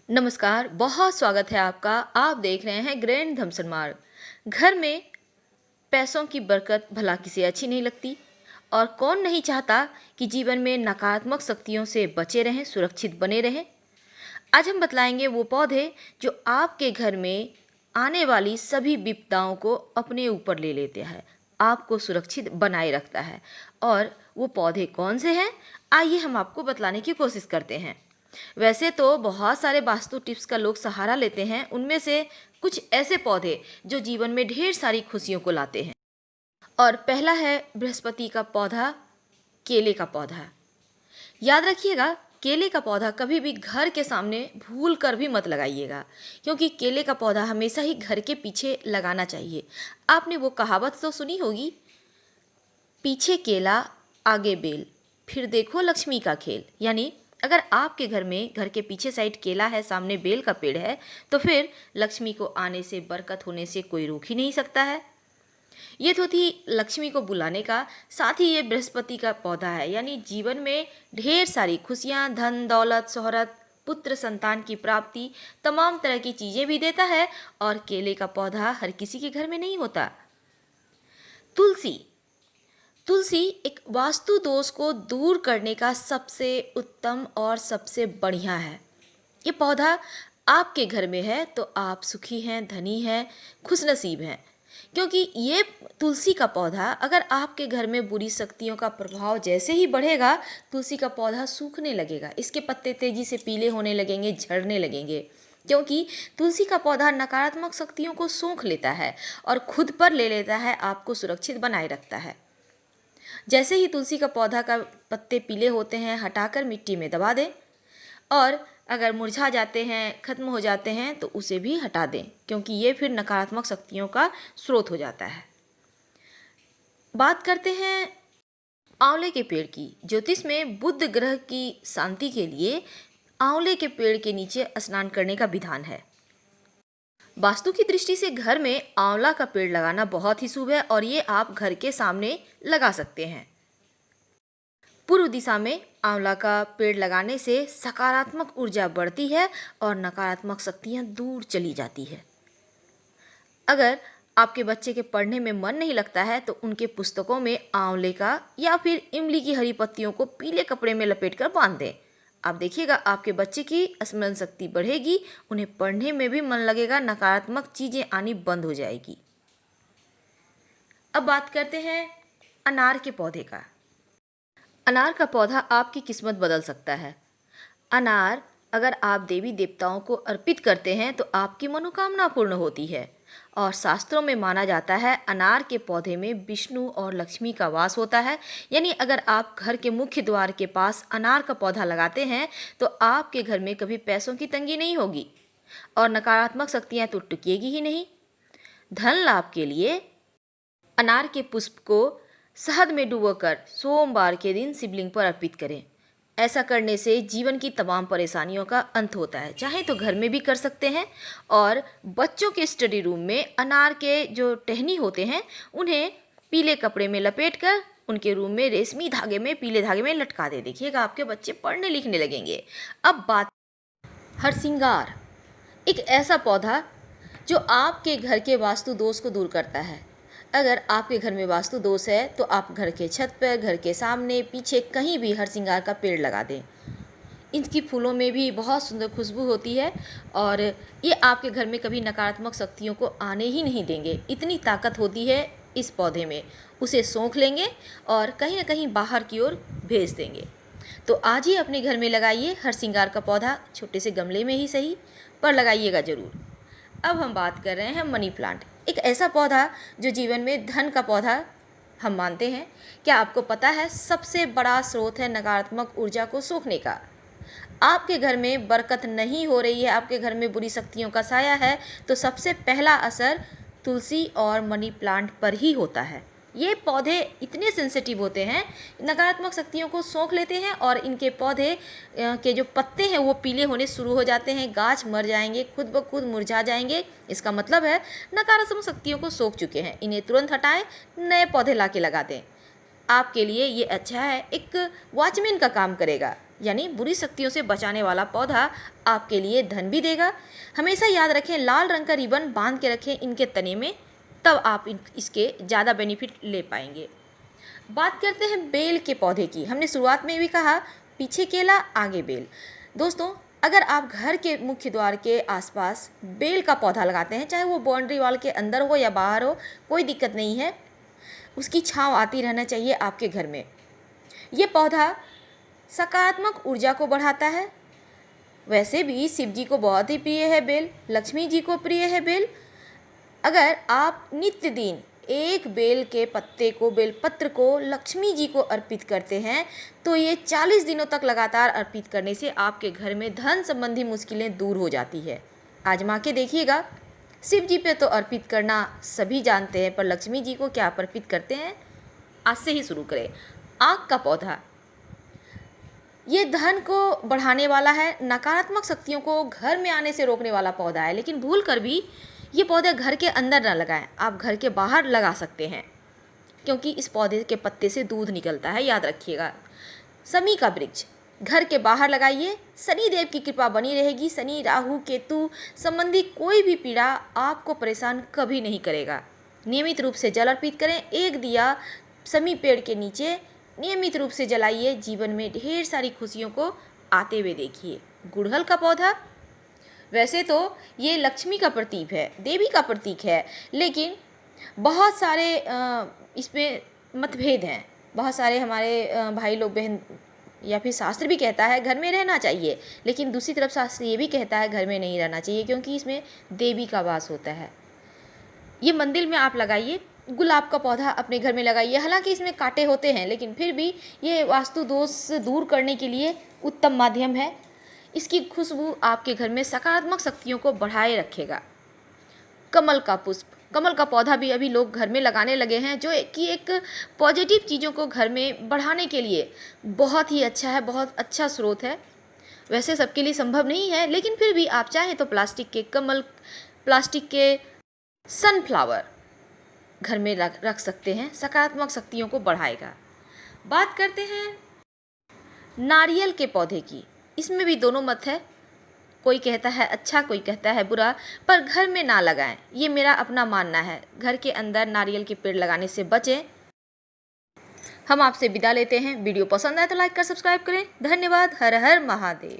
नमस्कार, बहुत स्वागत है आपका। आप देख रहे हैं ग्रैंड धमसन मार्ग। घर में पैसों की बरकत भला किसे अच्छी नहीं लगती और कौन नहीं चाहता कि जीवन में नकारात्मक शक्तियों से बचे रहें, सुरक्षित बने रहें। आज हम बतलाएंगे वो पौधे जो आपके घर में आने वाली सभी विपदाओं को अपने ऊपर ले लेते हैं, आपको सुरक्षित बनाए रखता है। और वो पौधे कौन से हैं, आइए हम आपको बतलाने की कोशिश करते हैं। वैसे तो बहुत सारे वास्तु टिप्स का लोग सहारा लेते हैं, उनमें से कुछ ऐसे पौधे जो जीवन में ढेर सारी खुशियों को लाते हैं। और पहला है बृहस्पति का पौधा, केले का पौधा। याद रखिएगा, केले का पौधा कभी भी घर के सामने भूल कर भी मत लगाइएगा, क्योंकि केले का पौधा हमेशा ही घर के पीछे लगाना चाहिए। आपने वो कहावत तो सुनी होगी, पीछे केला आगे बेल, फिर देखो लक्ष्मी का खेल। यानी अगर आपके घर में घर के पीछे साइड केला है, सामने बेल का पेड़ है, तो फिर लक्ष्मी को आने से, बरकत होने से कोई रोक ही नहीं सकता है। ये तो थी लक्ष्मी को बुलाने का। साथ ही ये बृहस्पति का पौधा है, यानी जीवन में ढेर सारी खुशियाँ, धन दौलत, शोहरत, पुत्र संतान की प्राप्ति, तमाम तरह की चीज़ें भी देता है। और केले का पौधा हर किसी के घर में नहीं होता। तुलसी, तुलसी एक वास्तु दोष को दूर करने का सबसे उत्तम और सबसे बढ़िया है। ये पौधा आपके घर में है तो आप सुखी हैं, धनी हैं, खुशनसीब हैं, क्योंकि ये तुलसी का पौधा अगर आपके घर में बुरी शक्तियों का प्रभाव जैसे ही बढ़ेगा, तुलसी का पौधा सूखने लगेगा, इसके पत्ते तेजी से पीले होने लगेंगे, झड़ने लगेंगे, क्योंकि तुलसी का पौधा नकारात्मक शक्तियों को सोख लेता है और खुद पर ले लेता है, आपको सुरक्षित बनाए रखता है। जैसे ही तुलसी का पौधा का पत्ते पीले होते हैं, हटाकर मिट्टी में दबा दें, और अगर मुरझा जाते हैं, खत्म हो जाते हैं, तो उसे भी हटा दें, क्योंकि ये फिर नकारात्मक शक्तियों का स्रोत हो जाता है। बात करते हैं आंवले के पेड़ की। ज्योतिष में बुध ग्रह की शांति के लिए आंवले के पेड़ के नीचे स्नान करने का विधान है। वास्तु की दृष्टि से घर में आंवला का पेड़ लगाना बहुत ही शुभ है और ये आप घर के सामने लगा सकते हैं। पूर्व दिशा में आंवला का पेड़ लगाने से सकारात्मक ऊर्जा बढ़ती है और नकारात्मक शक्तियां दूर चली जाती है। अगर आपके बच्चे के पढ़ने में मन नहीं लगता है तो उनके पुस्तकों में आंवले का या फिर इमली की हरी पत्तियों को पीले कपड़े में लपेटकर बांध दें। आप देखिएगा, आपके बच्चे की स्मरण शक्ति बढ़ेगी, उन्हें पढ़ने में भी मन लगेगा, नकारात्मक चीज़ें आनी बंद हो जाएगी। अब बात करते हैं अनार के पौधे का। अनार का पौधा आपकी किस्मत बदल सकता है। अनार अगर आप देवी देवताओं को अर्पित करते हैं तो आपकी मनोकामना पूर्ण होती है। और शास्त्रों में माना जाता है अनार के पौधे में विष्णु और लक्ष्मी का वास होता है। यानी अगर आप घर के मुख्य द्वार के पास अनार का पौधा लगाते हैं तो आपके घर में कभी पैसों की तंगी नहीं होगी और नकारात्मक शक्तियाँ तो टिकेगी ही नहीं। धन लाभ के लिए अनार के पुष्प को शहद में डुबोकर सोमवार के दिन शिवलिंग पर अर्पित करें। ऐसा करने से जीवन की तमाम परेशानियों का अंत होता है। चाहे तो घर में भी कर सकते हैं, और बच्चों के स्टडी रूम में अनार के जो टहनी होते हैं उन्हें पीले कपड़े में लपेटकर उनके रूम में रेशमी धागे में, पीले धागे में लटका दे। देखिएगा, आपके बच्चे पढ़ने लिखने लगेंगे। अब बात हरसिंगार, एक ऐसा पौधा जो आपके घर के वास्तु दोष को दूर करता है। अगर आपके घर में वास्तु दोष है तो आप घर के छत पर, घर के सामने, पीछे कहीं भी हरसिंगार का पेड़ लगा दें। इनकी फूलों में भी बहुत सुंदर खुशबू होती है और ये आपके घर में कभी नकारात्मक शक्तियों को आने ही नहीं देंगे। इतनी ताकत होती है इस पौधे में। उसे सोख लेंगे और कहीं ना कहीं बाहर की ओर भेज देंगे। तो आज ही अपने घर में लगाइए हरसिंगार का पौधा, छोटे से गमले में ही सही, पर लगाइएगा ज़रूर। अब हम बात कर रहे हैं मनी प्लांट, एक ऐसा पौधा जो जीवन में धन का पौधा हम मानते हैं। क्या आपको पता है सबसे बड़ा स्रोत है नकारात्मक ऊर्जा को सोखने का? आपके घर में बरकत नहीं हो रही है, आपके घर में बुरी शक्तियों का साया है, तो सबसे पहला असर तुलसी और मनी प्लांट पर ही होता है। ये पौधे इतने सेंसिटिव होते हैं, नकारात्मक शक्तियों को सोख लेते हैं और इनके पौधे के जो पत्ते हैं वो पीले होने शुरू हो जाते हैं, गाछ मर जाएंगे, खुद ब खुद मुरझा जाएंगे। इसका मतलब है नकारात्मक शक्तियों को सोख चुके हैं। इन्हें तुरंत हटाएं, नए पौधे ला के लगा दें। आपके लिए ये अच्छा है, एक वॉचमैन का काम करेगा। यानी बुरी शक्तियों से बचाने वाला पौधा आपके लिए धन भी देगा। हमेशा याद रखें, लाल रंग का रिबन बांध के रखें इनके तने में, तब आप इसके ज़्यादा बेनिफिट ले पाएंगे। बात करते हैं बेल के पौधे की। हमने शुरुआत में भी कहा, पीछे केला आगे बेल। दोस्तों, अगर आप घर के मुख्य द्वार के आसपास बेल का पौधा लगाते हैं, चाहे वो बाउंड्री वॉल के अंदर हो या बाहर हो, कोई दिक्कत नहीं है, उसकी छांव आती रहना चाहिए आपके घर में। ये पौधा सकारात्मक ऊर्जा को बढ़ाता है। वैसे भी शिव जी को बहुत ही प्रिय है बेल, लक्ष्मी जी को प्रिय है बेल। अगर आप नित्य दिन एक बेल के पत्ते को, बेलपत्र को लक्ष्मी जी को अर्पित करते हैं, तो ये 40 दिनों तक लगातार अर्पित करने से आपके घर में धन संबंधी मुश्किलें दूर हो जाती है। आजमा के देखिएगा। शिव जी पे तो अर्पित करना सभी जानते हैं, पर लक्ष्मी जी को क्या अर्पित करते हैं? आज से ही शुरू करें। आँख का पौधा, ये धन को बढ़ाने वाला है, नकारात्मक शक्तियों को घर में आने से रोकने वाला पौधा है। लेकिन भूल कर भी ये पौधे घर के अंदर ना लगाएं, आप घर के बाहर लगा सकते हैं, क्योंकि इस पौधे के पत्ते से दूध निकलता है, याद रखिएगा। शमी का वृक्ष घर के बाहर लगाइए, शनि देव की कृपा बनी रहेगी। शनि, राहु, केतु संबंधी कोई भी पीड़ा आपको परेशान कभी नहीं करेगा। नियमित रूप से जल अर्पित करें। एक दिया शमी पेड़ के नीचे नियमित रूप से जलाइए, जीवन में ढेर सारी खुशियों को आते हुए देखिए। गुड़हल का पौधा, वैसे तो ये लक्ष्मी का प्रतीक है, देवी का प्रतीक है, लेकिन बहुत सारे इसमें मतभेद हैं। बहुत सारे हमारे भाई लोग, बहन, या फिर शास्त्र भी कहता है घर में रहना चाहिए, लेकिन दूसरी तरफ शास्त्र ये भी कहता है घर में नहीं रहना चाहिए, क्योंकि इसमें देवी का वास होता है। ये मंदिर में आप लगाइए। गुलाब का पौधा अपने घर में लगाइए। हालांकि इसमें कांटे होते हैं, लेकिन फिर भी ये वास्तु दोष दूर करने के लिए उत्तम माध्यम है। इसकी खुशबू आपके घर में सकारात्मक शक्तियों को बढ़ाए रखेगा। कमल का पुष्प, कमल का पौधा भी अभी लोग घर में लगाने लगे हैं, जो कि एक पॉजिटिव चीज़ों को घर में बढ़ाने के लिए बहुत ही अच्छा है, बहुत अच्छा स्रोत है। वैसे सबके लिए संभव नहीं है, लेकिन फिर भी आप चाहें तो प्लास्टिक के कमल, प्लास्टिक के सनफ्लावर घर में रख सकते हैं, सकारात्मक शक्तियों को बढ़ाएगा। बात करते हैं नारियल के पौधे की। इसमें भी दोनों मत है, कोई कहता है अच्छा, कोई कहता है बुरा, पर घर में ना लगाएं, ये मेरा अपना मानना है। घर के अंदर नारियल के पेड़ लगाने से बचें। हम आपसे विदा लेते हैं। वीडियो पसंद आए तो लाइक कर सब्सक्राइब करें। धन्यवाद। हर हर महादेव।